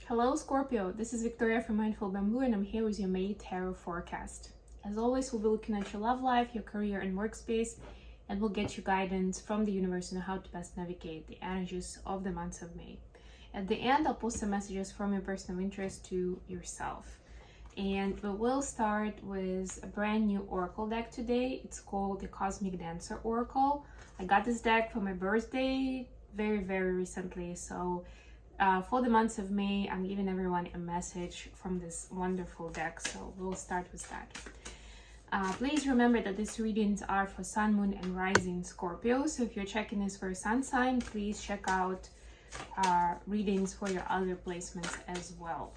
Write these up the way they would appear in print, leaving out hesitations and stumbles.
Hello Scorpio, this is Victoria from Mindful Bamboo and I'm here with your May Tarot Forecast. As always, we'll be looking at your love life, your career and workspace, and we'll get you guidance from the universe on how to best navigate the energies of the month of May. At the end, I'll post some messages from your personal interest to yourself. And we will start with a brand new oracle deck today. It's called the Cosmic Dancer Oracle. I got this deck for my birthday very recently, so for the month of May, I'm giving everyone a message from this wonderful deck, so we'll start with that. Please remember that these readings are for Sun, Moon, and Rising Scorpio, so if you're checking this for a Sun sign, please check out readings for your other placements as well.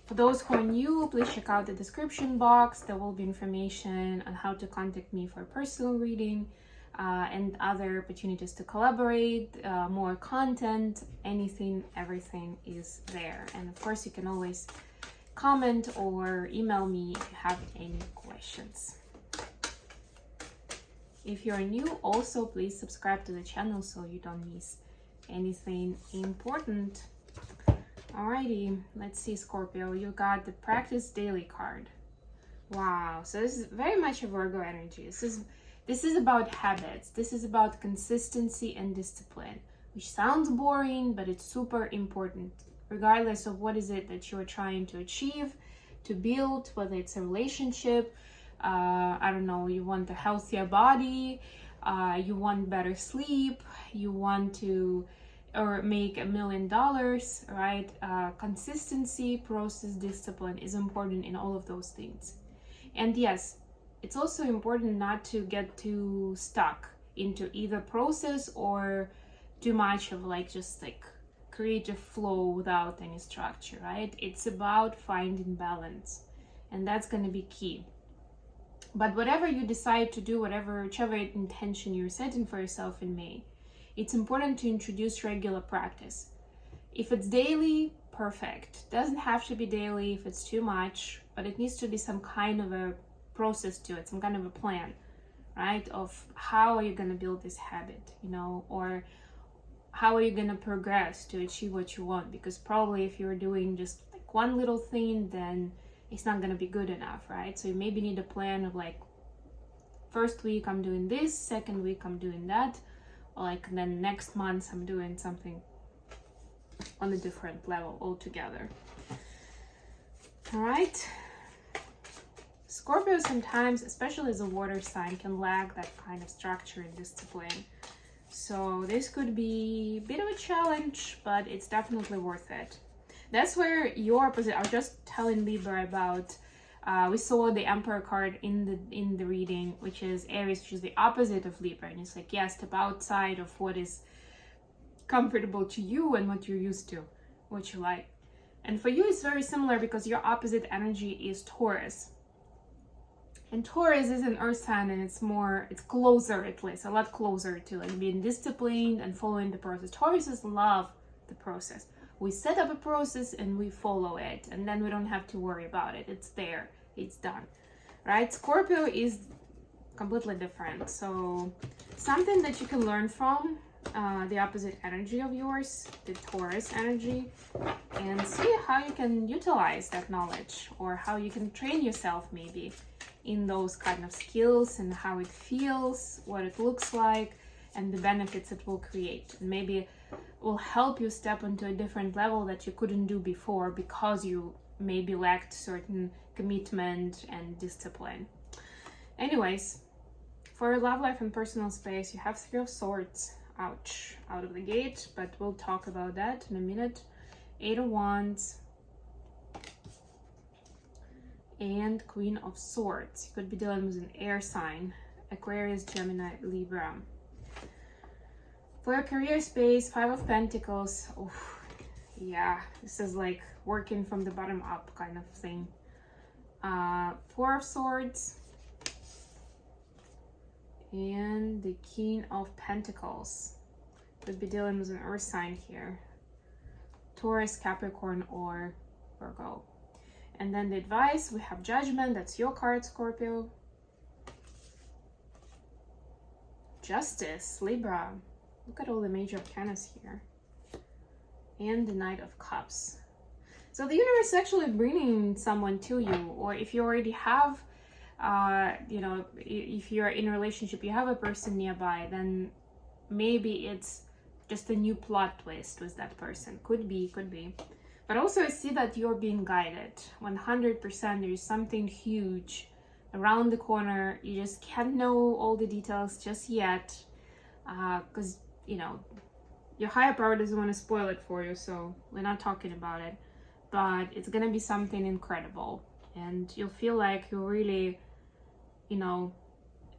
For those who are new, please check out the description box. There will be information on how to contact me for a personal reading and other opportunities to collaborate, more content, anything, everything is there. And of course, you can always comment or email me if you have any questions. If you're new, also please subscribe to the channel so you don't miss anything important. Alrighty, let's see, Scorpio. You got the Practice Daily card. Wow, so this is very much a Virgo energy. This is about habits. This is about consistency and discipline, which sounds boring, but it's super important, regardless of what is it that you're trying to achieve, to build, whether it's a relationship, I don't know, you want a healthier body, you want better sleep, you want to or make $1 million, right? Consistency, process, discipline is important in all of those things. And yes, it's also important not to get too stuck into either process or too much of just creative flow without any structure, right? It's about finding balance, and that's going to be key. But whatever you decide to do, whichever intention you're setting for yourself in May, it's important to introduce regular practice. If it's daily, perfect. Doesn't have to be daily if it's too much, but it needs to be some kind of a process to it, some kind of a plan, right? Of how are you going to build this habit, or how are you going to progress to achieve what you want? Because probably if you're doing just one little thing, then it's not going to be good enough, right? So you maybe need a plan of first week I'm doing this, second week I'm doing that, then next month I'm doing something on a different level altogether. All right. Scorpio sometimes, especially as a water sign, can lack that kind of structure and discipline. So this could be a bit of a challenge, but it's definitely worth it. That's where your opposite, I was just telling Libra about, we saw the Emperor card in the reading, which is Aries, which is the opposite of Libra. And it's step outside of what is comfortable to you and what you're used to, what you like. And for you, it's very similar because your opposite energy is Taurus. And Taurus is an earth sign, and it's closer, at least, a lot closer to being disciplined and following the process. Tauruses love the process. We set up a process and we follow it, and then we don't have to worry about it. It's there, it's done, right? Scorpio is completely different. So something that you can learn from the opposite energy of yours, the Taurus energy, and see how you can utilize that knowledge, or how you can train yourself maybe in those kind of skills, and how it feels, what it looks like, and the benefits it will create. And maybe will help you step into a different level that you couldn't do before because you maybe lacked certain commitment and discipline. Anyways, for love life and personal space, you have Three of Swords. Ouch, out of the gate, but we'll talk about that in a minute. Eight of Wands and Queen of Swords. You could be dealing with an air sign, Aquarius, Gemini, Libra. For your career space, Five of Pentacles. Oof, yeah, this is working from the bottom up kind of thing. Four of Swords and the King of Pentacles. Could be dealing with an earth sign here, Taurus, Capricorn, or Virgo. And then the advice, we have Judgment. That's your card, Scorpio. Justice, Libra. Look at all the major arcanas here. and the Knight of Cups. So the universe is actually bringing someone to you, or if you already have, you know, if you're in a relationship, you have a person nearby, then maybe it's just a new plot twist with that person. Could be. But also I see that you're being guided 100%. There's something huge around the corner. You just can't know all the details just yet, because, you know, your higher power doesn't want to spoil it for you, so we're not talking about it. But it's gonna be something incredible, and you'll feel like you're really, you know,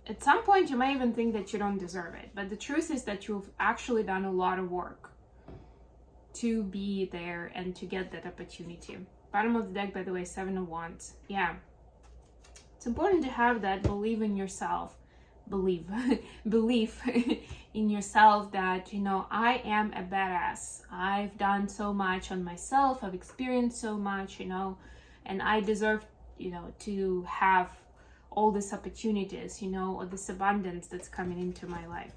at some point you might even think that you don't deserve it, but the truth is that you've actually done a lot of work to be there and to get that opportunity. Bottom of the deck, by the way, 7 of Wands. Yeah, it's important to have that belief in yourself, belief in yourself, that, you know, I am a badass. I've done so much on myself, I've experienced so much, you know, and I deserve, you know, to have all these opportunities, you know, or this abundance that's coming into my life.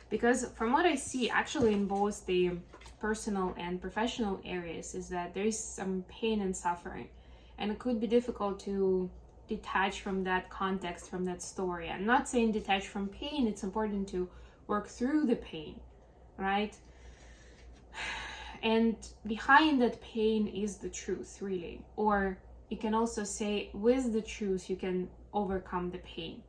Because from what I see, actually, in both the personal and professional areas, is that there is some pain and suffering, and it could be difficult to detach from that context, from that story. I'm not saying detach from pain. It's important to work through the pain, right? And behind that pain is the truth, really. Or you can also say, with the truth, you can overcome the pain.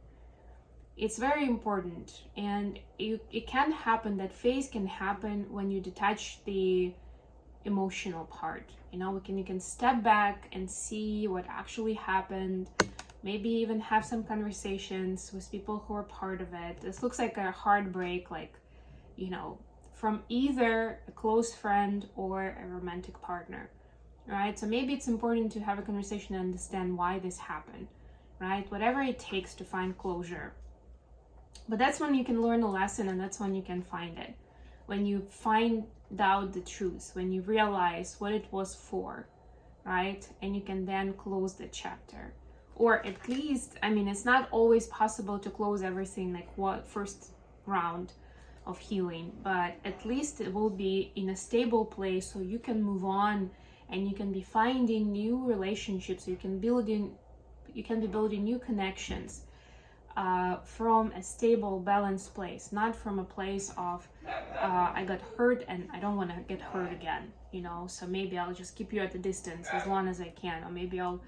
It's very important, and it can happen, that phase can happen when you detach the emotional part. You know, you can step back and see what actually happened, maybe even have some conversations with people who are part of it. This looks like a heartbreak, like, you know, from either a close friend or a romantic partner, right? So maybe it's important to have a conversation and understand why this happened, right? Whatever it takes to find closure. But that's when you can learn a lesson, and that's when you can find it. When you find out the truth, when you realize what it was for, right? And you can then close the chapter. Or at least, I mean, it's not always possible to close everything like what first round of healing, but at least it will be in a stable place, so you can move on and you can be finding new relationships. You can be building new connections from a stable, balanced place, not from a place of I got hurt and I don't want to get hurt again, you know, so maybe I'll just keep you at a distance as long as I can, or maybe I'll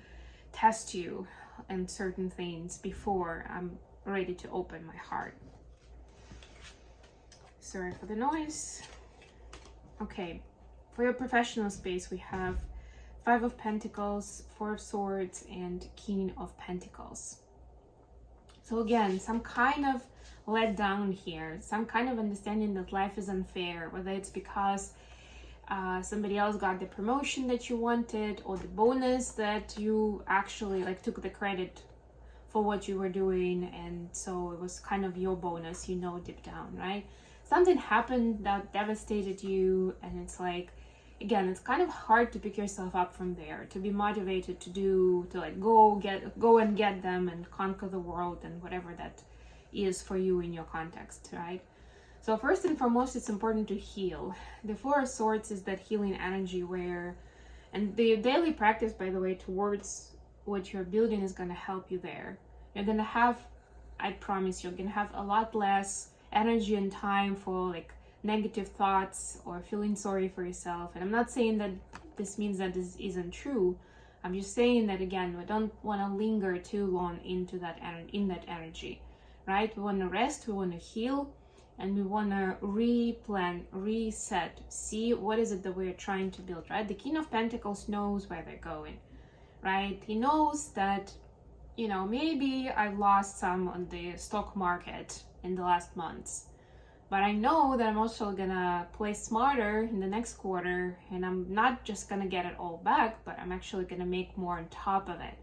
test you in certain things before I'm ready to open my heart. Sorry for the noise. Okay, for your professional space, we have 5 of Pentacles, 4 of Swords, and King of Pentacles. So again, some kind of let down here, some kind of understanding that life is unfair, whether it's because somebody else got the promotion that you wanted, or the bonus that you actually like took the credit for what you were doing, and so it was kind of your bonus, you know, deep down, right? Something happened that devastated you, and it's like, again, it's kind of hard to pick yourself up from there, to be motivated to like go and get them and conquer the world and whatever that is for you in your context, right? So first and foremost, it's important to heal. The 4 of Swords is that healing energy where, and the daily practice, by the way, towards what you're building is going to help you there. You're going to have, I promise, you're going to have a lot less energy and time for like negative thoughts or feeling sorry for yourself. And I'm not saying that this means that this isn't true. I'm just saying that, again, we don't want to linger too long into that energy, right? We want to rest, we want to heal, and we want to replan, reset, see what is it that we're trying to build, right? The King of Pentacles knows where they're going, right? He knows that, you know, maybe I lost some on the stock market in the last months, but I know that I'm also gonna play smarter in the next quarter, and I'm not just gonna get it all back, but I'm actually gonna make more on top of it,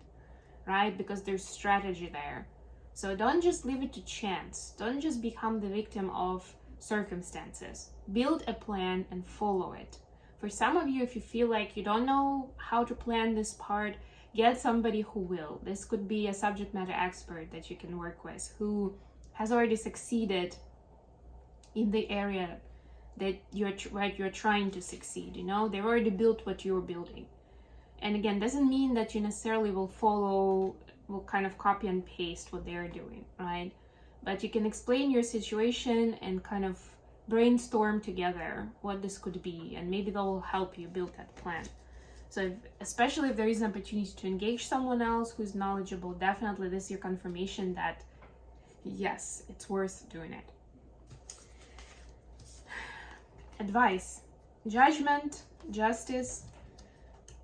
right? Because there's strategy there. So don't just leave it to chance. Don't just become the victim of circumstances. Build a plan and follow it. For some of you, if you feel like you don't know how to plan this part, get somebody who will. This could be a subject matter expert that you can work with, who has already succeeded in the area that you're trying to succeed, you know? They've already built what you're building. And again, doesn't mean that you necessarily will kind of copy and paste what they're doing, right? But you can explain your situation and kind of brainstorm together what this could be, and maybe that will help you build that plan. So especially if there is an opportunity to engage someone else who's knowledgeable, definitely this is your confirmation that yes, it's worth doing it. Advice: Judgment, Justice,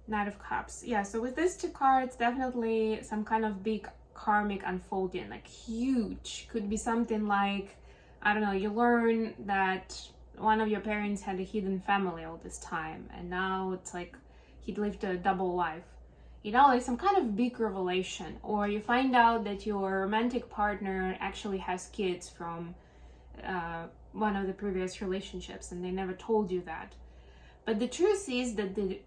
Knight of Cups. Yeah, so with these two cards, definitely some kind of big karmic unfolding, like huge. Could be something like, I don't know, you learn that one of your parents had a hidden family all this time, and now it's like he'd lived a double life. You know, like some kind of big revelation. Or you find out that your romantic partner actually has kids from one of the previous relationships, and they never told you that. But the truth is that the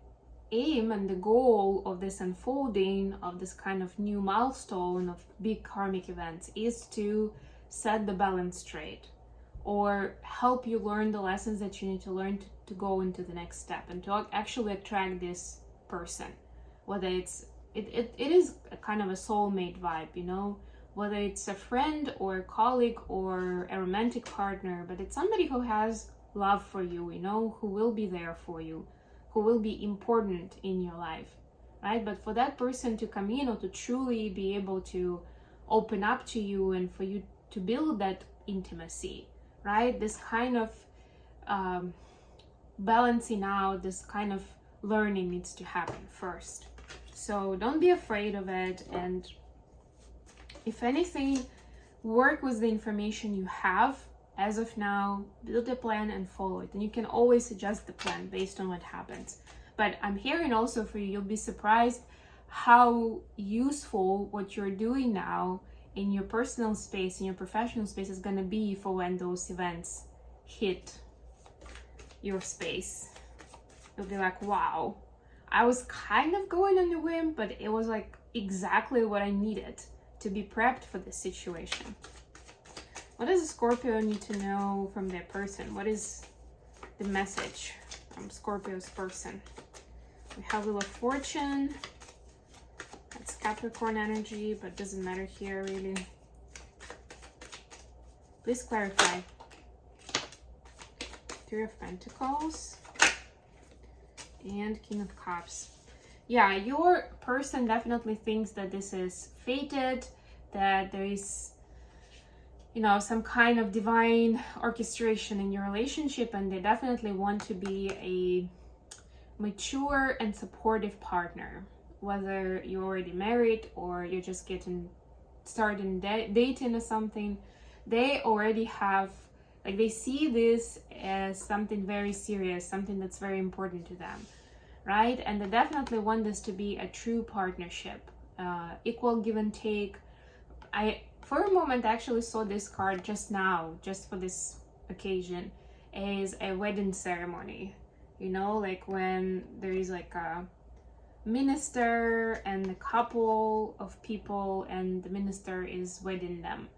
aim and the goal of this unfolding, of this kind of new milestone of big karmic events, is to set the balance straight, or help you learn the lessons that you need to learn to go into the next step, and to actually attract this person. Whether it is a kind of a soulmate vibe, you know, whether it's a friend or a colleague or a romantic partner, but it's somebody who has love for you, you know, who will be there for you, who will be important in your life, right? But for that person to come in, or to truly be able to open up to you, and for you to build that intimacy, right? This kind of balancing out, this kind of learning needs to happen first. So don't be afraid of it, and if anything, work with the information you have as of now, build a plan and follow it. And you can always adjust the plan based on what happens. But I'm hearing also for you, you'll be surprised how useful what you're doing now in your personal space, in your professional space, is going to be for when those events hit your space. You'll be like, wow, I was kind of going on a whim, but it was like exactly what I needed to be prepped for this situation. What does a Scorpio need to know from their person? What is the message from Scorpio's person? We have Wheel of Fortune. That's Capricorn energy, but doesn't matter here really. Please clarify. Three of Pentacles and King of Cups. Yeah, your person definitely thinks that this is fated, that there is, you know, some kind of divine orchestration in your relationship, and they definitely want to be a mature and supportive partner. Whether you're already married or you're just starting dating or something, they already have, like, they see this as something very serious, something that's very important to them, right? And they definitely want this to be a true partnership, equal give and take. I, for a moment, actually saw this card just now, just for this occasion, as a wedding ceremony. You know, like when there is like a minister and a couple of people, and the minister is wedding them,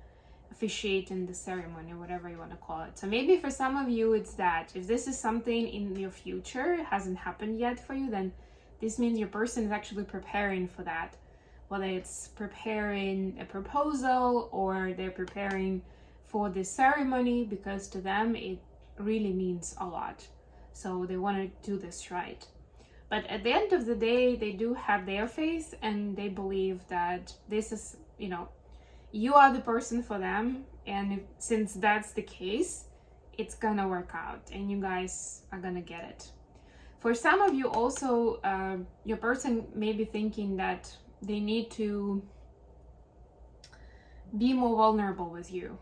officiating the ceremony, whatever you want to call it. So maybe for some of you it's that. If this is something in your future, it hasn't happened yet for you, then this means your person is actually preparing for that. Whether it's preparing a proposal or they're preparing for the ceremony, because to them it really means a lot. So they want to do this right. But at the end of the day, they do have their faith, and they believe that this is, you know, you are the person for them. And since that's the case, it's gonna work out and you guys are gonna get it. For some of you also, your person may be thinking that they need to be more vulnerable with you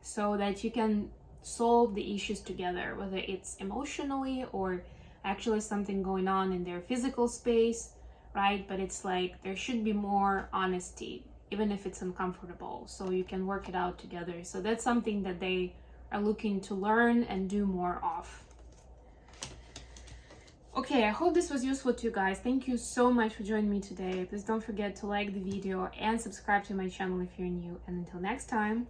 so that you can solve the issues together, whether it's emotionally or actually something going on in their physical space, right? But it's like there should be more honesty, even if it's uncomfortable, so you can work it out together. So that's something that they are looking to learn and do more of. Okay, I hope this was useful to you guys. Thank you so much for joining me today. Please don't forget to like the video and subscribe to my channel if you're new. And until next time.